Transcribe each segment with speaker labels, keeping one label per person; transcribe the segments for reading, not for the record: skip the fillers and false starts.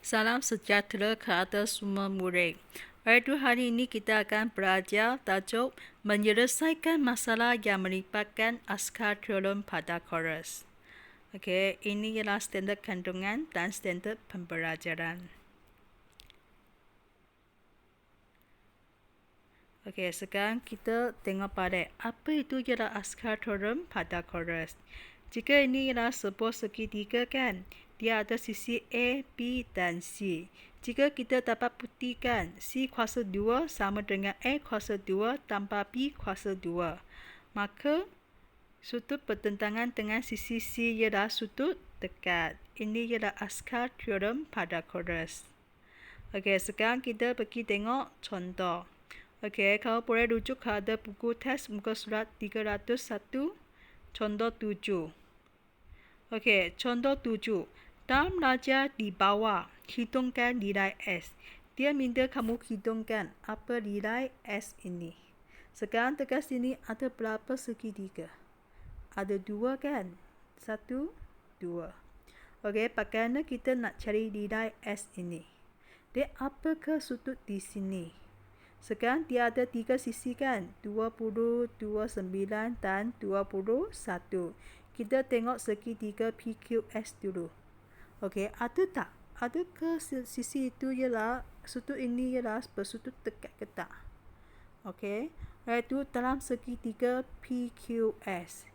Speaker 1: Salam sejahtera kepada semua murid. Pada hari ini kita akan belajar tajuk menyelesaikan masalah yang melibatkan askar teorem pada chorus. Okey, ini ialah standard kandungan dan standard pembelajaran. Okey, sekarang kita tengok balik. Apa itu ialah askar teorem pada chorus? Jika ini ialah sebuah segitiga kan, dia ada sisi A, B dan C. Jika kita dapat buktikan C kuasa 2 sama dengan A kuasa 2 tambah B kuasa 2, maka sudut bertentangan dengan sisi C ialah sudut dekat. Ini ialah askar teorem pada chorus. Okey, sekarang kita pergi tengok contoh. Okey, kalau boleh rujuk kepada buku teks muka surat 301, contoh 7. Okey, contoh 7. Dalam belajar di bawah, hitungkan nilai S. Dia minta kamu hitungkan apa nilai S ini. Sekarang dekat sini ada berapa segitiga? Ada 2 kan? 1, 2. Okey, bagaimana kita nak cari nilai S ini? Dia apakah sudut di sini? Sekarang dia ada 3 sisi kan? 20, 29 dan 21. Kita tengok segitiga PQS dulu. Okey, ada tak? Adakah sisi itu ialah sudut ini ialah bersudut dekat ke tak? Okey, iaitu dalam segitiga PQS.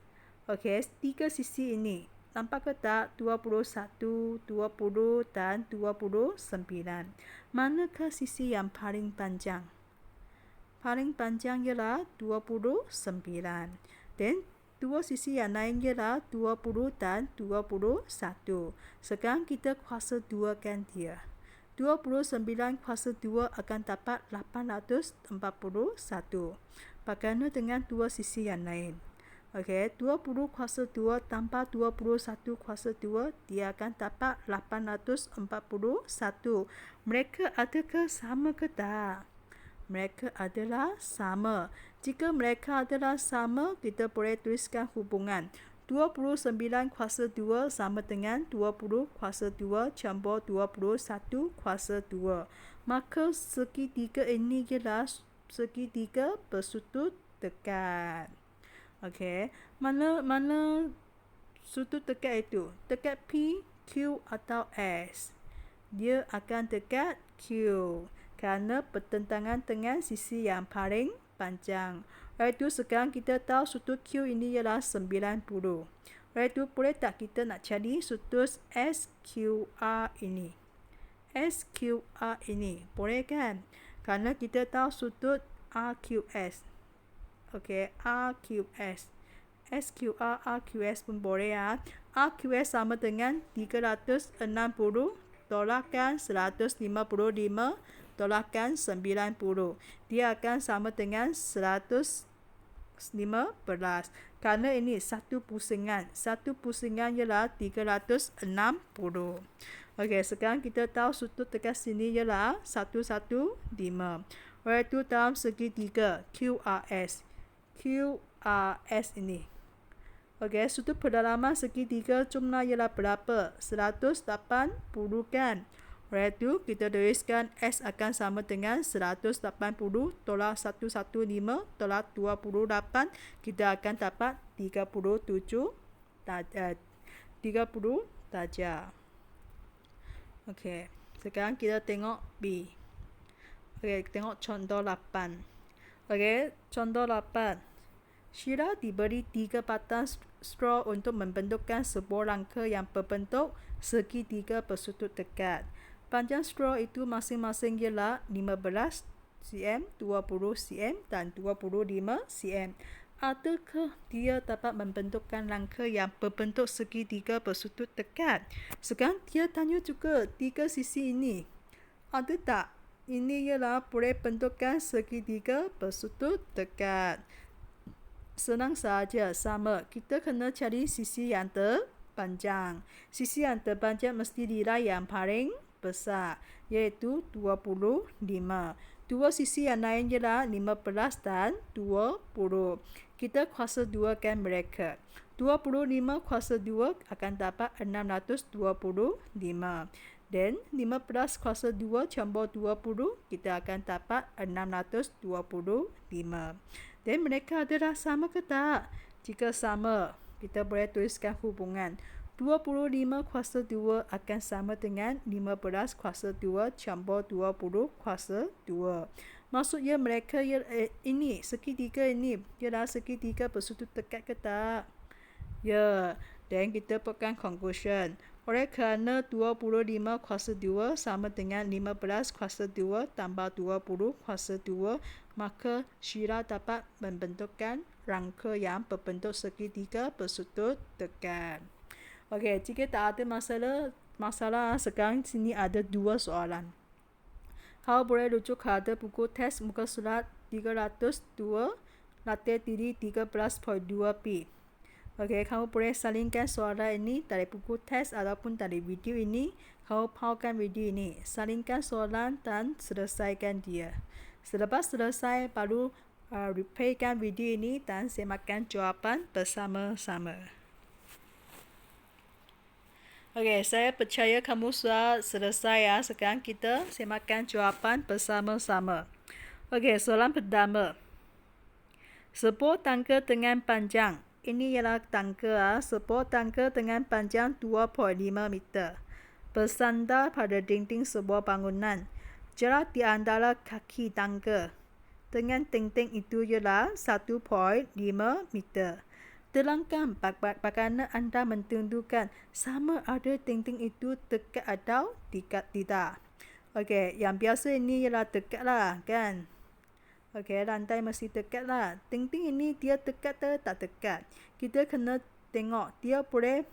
Speaker 1: Okey, 3 sisi ini. Nampak ke tak? 21, 20 dan 29. Manakah sisi yang paling panjang? Paling panjang ialah 29. Dan dua sisi yang lain ialah 20 dan 21. Sekarang kita kuasa 2 kan dia. 29 kuasa 2 akan dapat 841. Bagaimana dengan dua sisi yang lain? Okey, 20 kuasa 2 tambah 21 kuasa 2, dia akan dapat 841. Mereka adakah sama ke tak? Mereka adalah sama. Jika mereka adalah sama, kita boleh tuliskan hubungan. 29 kuasa 2 sama dengan 20 kuasa 2 campur 21 kuasa 2. Maka segitiga ini ialah segitiga bersudut dekat. Okey, mana sudut dekat itu? Dekat P, Q atau S? Dia akan dekat Q kerana bertentangan dengan sisi yang paling panjang. Iaitu sekarang kita tahu sudut Q ini ialah 90. Iaitu boleh tak kita nak cari sudut SQR ini? SQR ini. Boleh kan? Kerana kita tahu sudut RQS. Okey, RQS. SQR, RQS pun boleh ya. RQS sama dengan 360 tolakkan 155 tolakkan 90. Dia akan sama dengan 115. Kerana ini satu pusingan. Satu pusingan ialah 360. Okey, sekarang kita tahu sudut dekat sini ialah 115. Iaitu dalam segitiga QRS. QRS ini. Okey, sudut pedalaman segitiga jumlah ialah berapa? 180 kan? Oleh itu, kita tuliskan S akan sama dengan 180 tolak 115 tolak 28. Kita akan dapat 30 darjah. Okey, sekarang kita tengok B. Okey, tengok contoh 8. Okey, contoh 8. Sheila diberi 3 batang straw untuk membentukkan sebuah rangka yang berbentuk segitiga bersudut dekat. Panjang straw itu masing-masing ialah 15 cm, 20 cm dan 25 cm. Adakah dia dapat membentukkan rangka yang berbentuk segitiga bersudut dekat? Sekarang dia tanya juga 3 sisi ini. Ada tak? Ini ialah boleh bentukkan segitiga bersudut dekat. Senang saja, sama. Kita kena cari sisi yang terpanjang. Sisi yang terpanjang mesti nilai yang paling besar, iaitu 25. Dua sisi yang lain ialah 15 dan 20. Kita kuasa 2 kan mereka. 25 kuasa 2 akan dapat 625. Dan 15 kuasa 2 campur 20, kita akan dapat 625. Dan mereka adalah sama ke tak? Jika sama, kita boleh tuliskan hubungan. 25 kuasa 2 akan sama dengan 15 kuasa 2 campur 20 kuasa 2. Maksudnya mereka ini, segitiga ini ialah segitiga bersudut dekat ke tak? Ya, dan kita buatkan conclusion. Oleh kerana 25 kuasa 2 sama dengan 15 kuasa 2 tambah 20 kuasa 2, maka Syira dapat membentukkan rangka yang berbentuk segitiga bersudut dekat. Okey, jika tak ada masalah sekarang sini ada 2 soalan. Kau boleh rujuk kepada buku teks muka surat 302, latih diri 13.2b. Okey, kamu boleh salingkan soalan ini dari buku teks ataupun dari video ini. Kamu paukan video ini, salingkan soalan dan selesaikan dia. Selepas selesai, baru replaykan video ini dan semakkan jawapan bersama-sama. Okey, saya percaya kamu sudah selesai ya. Sekarang kita semakkan jawapan bersama-sama. Okey, soalan pertama. Sebuah tangga dengan panjang. Ini ialah tangga, sebuah tangga dengan panjang 2.5 meter. Bersandar pada dinding sebuah bangunan. Jarak di antara kaki tangga dengan dinding itu ialah 1.5 meter. Terangkan bagaimana anda menentukan sama ada dinding itu dekat atau tidak. Okey, yang biasa ini ialah dekat lah, kan? Okey, lantai mesti dekat lah. Dinding ini dia dekat atau tak dekat. Kita kena tengok dia boleh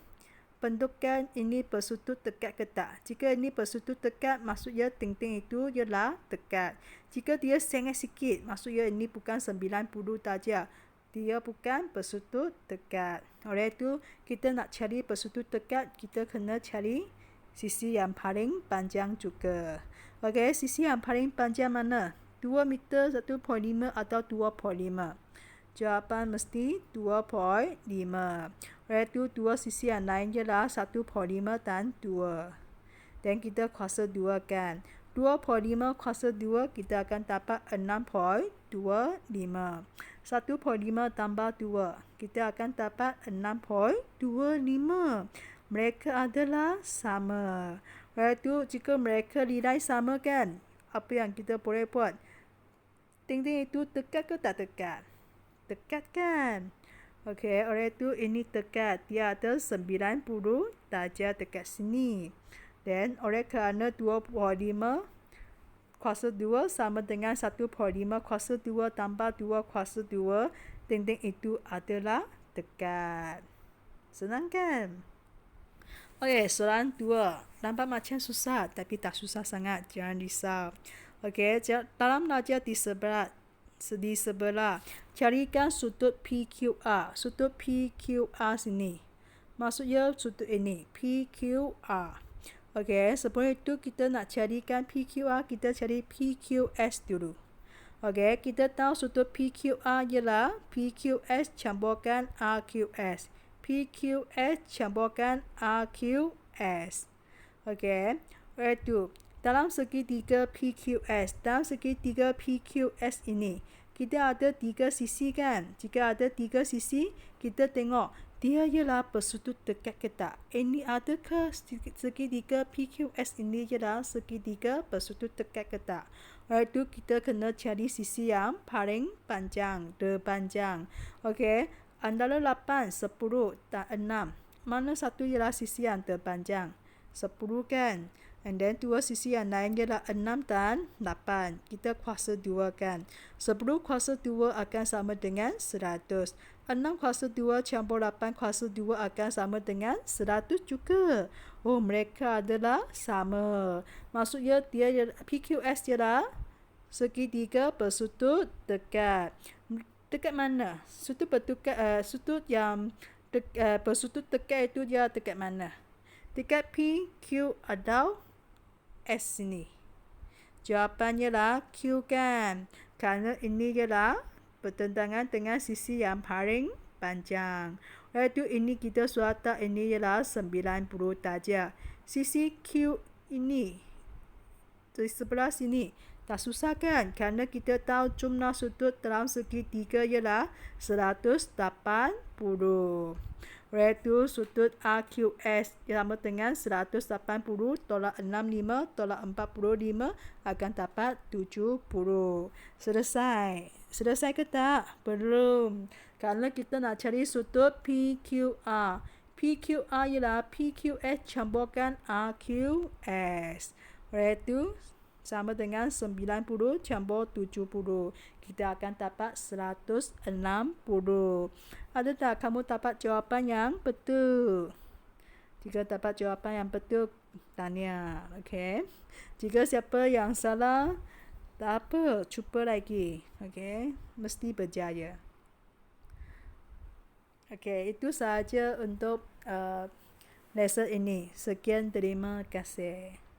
Speaker 1: bentukkan ini bersudut dekat ke tak. Jika ini bersudut dekat, maksudnya dinding itu ialah dekat. Jika dia sengit sikit, maksudnya ini bukan 90 darjah. Dia bukan bersudut dekat. Oleh itu, kita nak cari bersudut dekat, kita kena cari sisi yang paling panjang juga. Okey, sisi yang paling panjang mana? 2 meter, 1.5 atau 2.5. Jawapan mesti 2.5. Oleh itu, dua sisi yang lain ialah 1.5 dan 2. Dan kita kuasa 2 kan. 2.5 kuasa 2 kita akan dapat 6.25. 1.5 tambah 2 kita akan dapat 6.25. Mereka adalah sama. Oleh itu, jika mereka nilai sama kan, apa yang kita boleh buat? Dinding itu dekat ke tak dekat? Dekat kan? Okey, oleh itu ini dekat. Dia ada 90 darjah dekat sini. Dan oleh kerana 2.5 kuasa 2 sama dengan 1.5 kuasa 2 tambah 2 kuasa 2, dinding itu adalah dekat. Senang kan? Okey, soalan 2. Nampak macam susah, tapi tak susah sangat. Jangan risau. Okey, dalam naja di sebelah, carikan sudut PQR. Sudut PQR sini. Maksudnya sudut ini, PQR. Okey, sebelum itu kita nak carikan PQR, kita cari PQS dulu. Okey, kita tahu sudut PQR ialah PQS campurkan RQS. PQS campurkan RQS. Okey, itu dalam segitiga PQS, ini kita ada 3 sisi kan? Jika ada 3 sisi, kita tengok dia ialah bersudut dekat ke tak. Ini adakah segitiga PQS ini ialah segitiga bersudut dekat ke tak? Oleh itu kita kena cari sisi yang paling panjang, terpanjang. Okey, antara 8, 10 dan 6. Mana satu ialah sisi yang terpanjang? 10 kan? And then dua sisi yang lain ialah 6 dan 8. Kita kuasa 2 kan. 10 kuasa 2 akan sama dengan 100. 6 kuasa 2 campur 8 kuasa 2 akan sama dengan 100 juga. Oh, mereka adalah sama. Maksudnya dia PQS ialah segitiga bersudut dekat. Dekat mana? Sudut yang bersudut dekat itu dia dekat mana? Dekat P, Q atau S sini. Jawapannya ialah Q kan. Kerana ini ialah bertentangan dengan sisi yang paling panjang. Oleh itu ini kita sudah tahu ini ialah 90 darjah. Sisi Q ini, di sebelah sini. Tak susah kan? Kerana kita tahu jumlah sudut dalam segitiga ialah 180. Iaitu sudut AQS sama dengan 180 tolak 65 tolak 45 akan dapat 70. Selesai. Selesai ke tak? Belum. Kerana kita nak cari sudut PQR. PQR ialah PQS campurkan AQS. Iaitu sama dengan 90 campur 70. Kita akan dapat 160. Ada tak kamu dapat jawapan yang betul? Jika dapat jawapan yang betul, tanya. Okay. Jika siapa yang salah, tak apa, cuba lagi. Okay. Mesti berjaya. Okay, itu sahaja untuk lesson ini. Sekian, terima kasih.